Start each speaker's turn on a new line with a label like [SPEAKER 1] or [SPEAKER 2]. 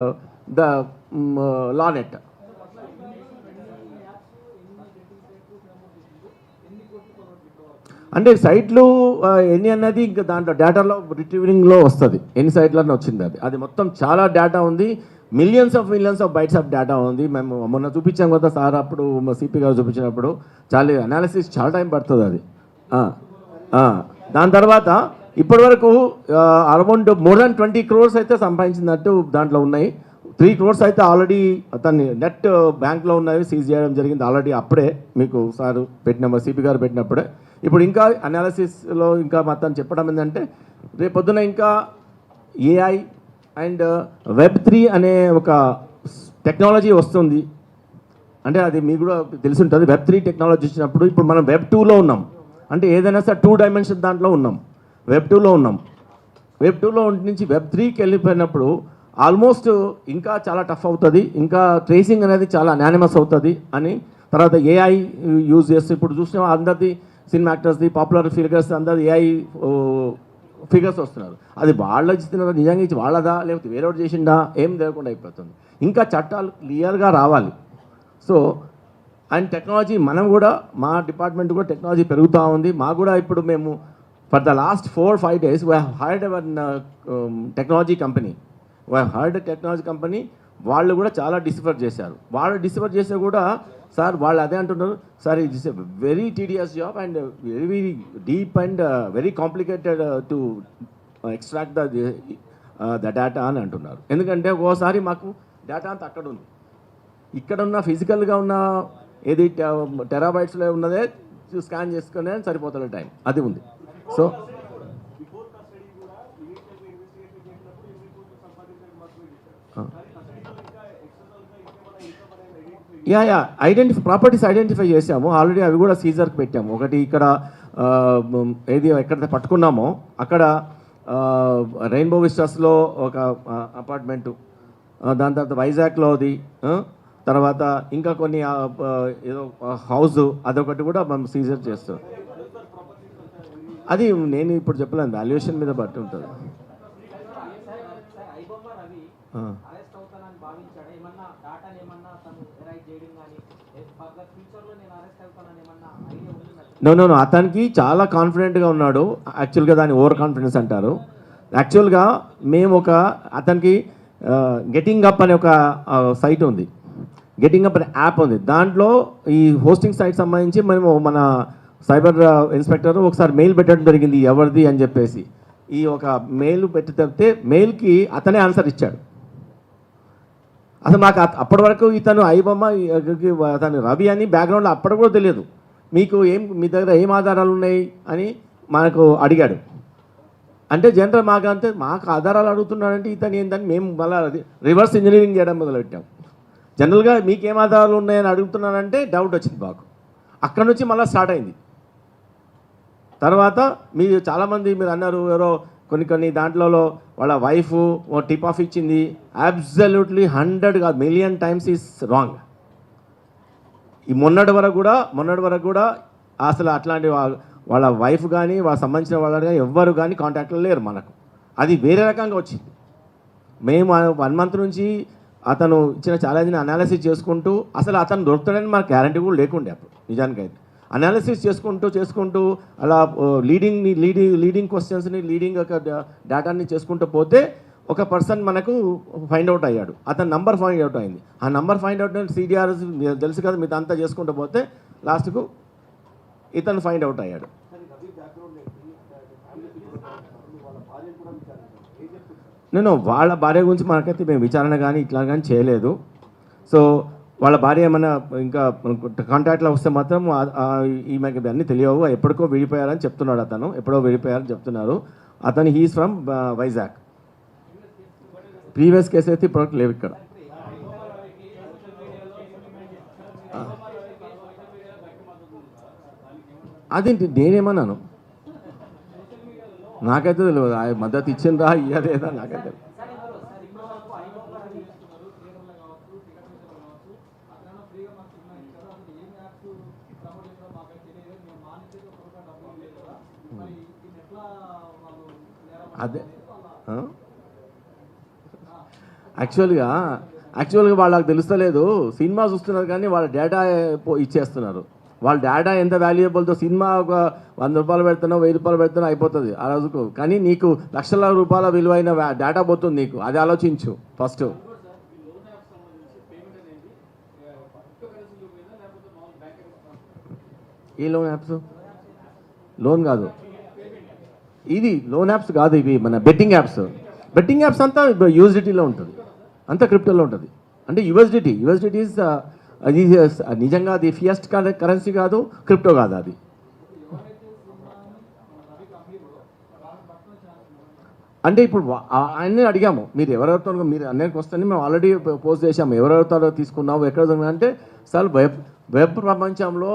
[SPEAKER 1] the LawNet. అంటే సైట్లు ఎన్ని అన్నది ఇంకా దాంట్లో డేటాలో రిట్రీవింగ్లో వస్తుంది, ఎన్ని సైట్లన్నీ వచ్చింది. అది మొత్తం చాలా డేటా ఉంది, millions of bytes of data ఉంది. మేము మొన్న చూపించాం కదా సార్, అప్పుడు సిపి గారు చూపించినప్పుడు చాలా అనాలిసిస్ చాలా టైం పడుతుంది అది. దాని తర్వాత ఇప్పటి వరకు అరౌండ్ మోర్ దాన్ 20 crores అయితే సంపాదించినట్టు దాంట్లో ఉన్నాయి. 3 crores అయితే ఆల్రెడీ అతన్ని నెట్ బ్యాంక్లో ఉన్నవి సీజ్ చేయడం జరిగింది ఆల్రెడీ. అప్పుడే మీకు సార్ పెట్టిన సిపి గారు పెట్టినప్పుడే. ఇప్పుడు ఇంకా అనాలిసిస్లో ఇంకా మొత్తం చెప్పడం ఏంటంటే, రేపొద్దున ఇంకా ఏఐ అండ్ Web3 అనే ఒక టెక్నాలజీ వస్తుంది. అంటే అది మీకు కూడా తెలిసి ఉంటుంది. Web3 టెక్నాలజీ వచ్చినప్పుడు ఇప్పుడు మనం Web2లో ఉన్నాం. అంటే ఏదైనా సార్ 2 dimension దాంట్లో ఉన్నాం, Web2లో ఉన్నాం. Web2లో నుంచి Web3కి వెళ్ళిపోయినప్పుడు ఆల్మోస్ట్ ఇంకా చాలా టఫ్ అవుతుంది, ఇంకా ట్రేసింగ్ అనేది చాలా అనానిమస్ అవుతుంది అని. తర్వాత ఏఐ యూజ్ చేస్తే ఇప్పుడు చూసిన అందరిది సినిమా యాక్టర్స్ది, పాపులర్ ఫిగర్స్ అందరు ఏఐ ఫిగర్స్ వస్తున్నారు. అది వాళ్ళ ఇస్తున్నారు, నిజంగా ఇచ్చి వాళ్ళదా లేకపోతే వేరేవాడు చేసిందా ఏం తెలియకుండా అయిపోతుంది. ఇంకా చట్టాలు క్లియర్గా రావాలి. సో అండ్ టెక్నాలజీ మనం కూడా, మా డిపార్ట్మెంట్ కూడా టెక్నాలజీ పెరుగుతూ ఉంది. మాకు కూడా ఇప్పుడు మేము for the last 4-5 days we have hired hour technology company. Technology company వాళ్ళు కూడా చాలా డిసిఫర్ చేశారు. వాళ్ళు డిసిఫర్ చేస్తే కూడా సార్ వాళ్ళు అదే అంటున్నారు, sir it is a very tedious job and very very deep and very complicated to extract the data అని అంటున్నారు. ఎందుకంటే ఒక్కోసారి మాకు డేటా అంతా అక్కడ ఉంది, ఇక్కడ ఉన్న ఫిజికల్గా ఉన్న ఏది టెరాబైట్స్లో ఉన్నదే స్కాన్ చేసుకునే సరిపోతుంది టైం, అది ఉంది. సో ప్రాపర్టీస్ ఐడెంటిఫై చేసాము ఆల్రెడీ, అవి కూడా సీజర్కి పెట్టాము. ఒకటి ఇక్కడ ఏది ఎక్కడ పట్టుకున్నామో అక్కడ రెయిన్బో విస్టాస్లో ఒక అపార్ట్మెంటు, దాని తర్వాత వైజాగ్లోది, తర్వాత ఇంకా కొన్ని ఏదో హౌస్, అదొకటి కూడా మనం సీజర్ చేస్తాం. అది నేను ఇప్పుడు చెప్పలేను, వాల్యుయేషన్ మీద బట్టి ఉంటుంది. నో అతనికి చాలా కాన్ఫిడెంట్గా ఉన్నాడు. యాక్చువల్గా దాన్ని ఓవర్ కాన్ఫిడెన్స్ అంటారు. యాక్చువల్గా మేము అతనికి గెటింగ్ అప్ అనే ఒక సైట్ ఉంది, గెటింగ్ అప్ అనే యాప్ ఉంది. దాంట్లో ఈ హోస్టింగ్ సైట్ సంబంధించి మేము మన సైబర్ ఇన్స్పెక్టర్ ఒకసారి మెయిల్ పెట్టడం జరిగింది, ఎవరిది అని చెప్పేసి. ఈ ఒక మెయిల్ పెట్టి తప్పితే మెయిల్కి అతనే ఆన్సర్ ఇచ్చాడు. అసలు నాకు అప్పటి వరకు ఇతను ఐబొమ్మ అతను రవి అని బ్యాక్గ్రౌండ్లో అప్పటి కూడా తెలియదు. మీకు మీ దగ్గర ఏం ఆధారాలు ఉన్నాయి అని మనకు అడిగాడు. అంటే జనరల్ మాకు ఆధారాలు అడుగుతున్నాడంటే ఇతను ఏంటని మేము మళ్ళీ రివర్స్ ఇంజనీరింగ్ చేయడం మొదలుపెట్టాం. జనరల్గా మీకు ఏం ఆధారాలు ఉన్నాయని అడుగుతున్నానంటే డౌట్ వచ్చింది మాకు. అక్కడ నుంచి మళ్ళీ స్టార్ట్ అయింది. తర్వాత మీరు చాలామంది మీరు అన్నారు, ఎవరో కొన్ని దాంట్లో వాళ్ళ వైఫ్ టిప్ ఆఫ్ ఇచ్చింది. అబ్సల్యూట్లీ 100 కాదు, 1,000,000 times ఈజ్ రాంగ్. ఈ మొన్నటి వరకు కూడా అసలు అట్లాంటి వాళ్ళ వైఫ్ కానీ వాళ్ళ సంబంధించిన వాళ్ళు కానీ ఎవ్వరు కానీ కాంటాక్ట్లో లేరు మనకు. అది వేరే రకంగా వచ్చింది. మేము 1 month నుంచి అతను ఇచ్చిన ఛాలెంజ్ని అనాలిసిస్ చేసుకుంటూ, అసలు అతను దొరుకుతాడని మనకు గ్యారంటీ కూడా లేకుండే అప్పుడు. నిజానికైతే అనాలిసిస్ చేసుకుంటూ అలా లీడింగ్ క్వశ్చన్స్ని, లీడింగ్ ఒక డేటాని చేసుకుంటూ పోతే ఒక పర్సన్ మనకు ఫైండ్ అవుట్ అయ్యాడు. అతని నంబర్ ఫైండ్ అవుట్ అయింది. ఆ నంబర్ ఫైండ్ అవుట్ సిడిఆర్ తెలుసు కదా, మీరు అంతా చేసుకుంటూ పోతే లాస్ట్కు ఇతను ఫైండ్ అవుట్ అయ్యాడు. నేను వాళ్ళ భార్య గురించి మనకైతే మేము విచారణ కానీ ఇట్లా కానీ చేయలేదు. సో వాళ్ళ భార్య ఏమన్నా ఇంకా కాంటాక్ట్లో వస్తే మాత్రం ఈమెకి అన్నీ తెలియవు, ఎప్పటికో విడిపోయారని చెప్తున్నాడు. ఎప్పుడో విడిపోయారని చెప్తున్నారు. అతను he's from Vizag. Previous case అయితే ఇప్పటివరకు లేవు ఇక్కడ. అదేంటి నేనేమన్నాను, నాకైతే తెలియదు. మద్దతు ఇచ్చిందా ఇయ్యలేదా నాకైతే. అదే యాక్చువల్గా వాళ్ళకి తెలుస్తలేదు, సినిమా చూస్తున్నారు కానీ వాళ్ళ డేటా ఇచ్చేస్తున్నారు. వాళ్ళ డేటా ఎంత వాల్యుయబుల్తో, సినిమా ఒక 100 రూపాయలు పెడుతున్నా 1000 రూపాయలు పెడుతున్నా అయిపోతుంది ఆ రోజుకు, కానీ నీకు లక్షల రూపాయల విలువైన డేటా పోతుంది నీకు. అది ఆలోచించు ఫస్ట్. ఏ లోన్ యాప్స్? లోన్ కాదు ఇది, లోన్ యాప్స్ కాదు ఇవి, మన బెట్టింగ్ యాప్స్. బెట్టింగ్ యాప్స్ అంతా యూఎస్డిటీలో ఉంటుంది, అంతా క్రిప్టోలో ఉంటుంది. అంటే యూఎస్డిటీ ఈజ్ అది నిజంగా అది ఫియస్ట్ కరెన్సీ కాదు, క్రిప్టో కాదు అది. అంటే ఇప్పుడు ఆయన్ని అడిగాము, మీరు ఎవరెవరితో, మీరు అన్నిటికి వస్తే మేము ఆల్రెడీ పోస్ట్ చేసాము, ఎవరెవరితో తీసుకున్నాము ఎక్కడ అంటే సార్ వెబ్ ప్రపంచంలో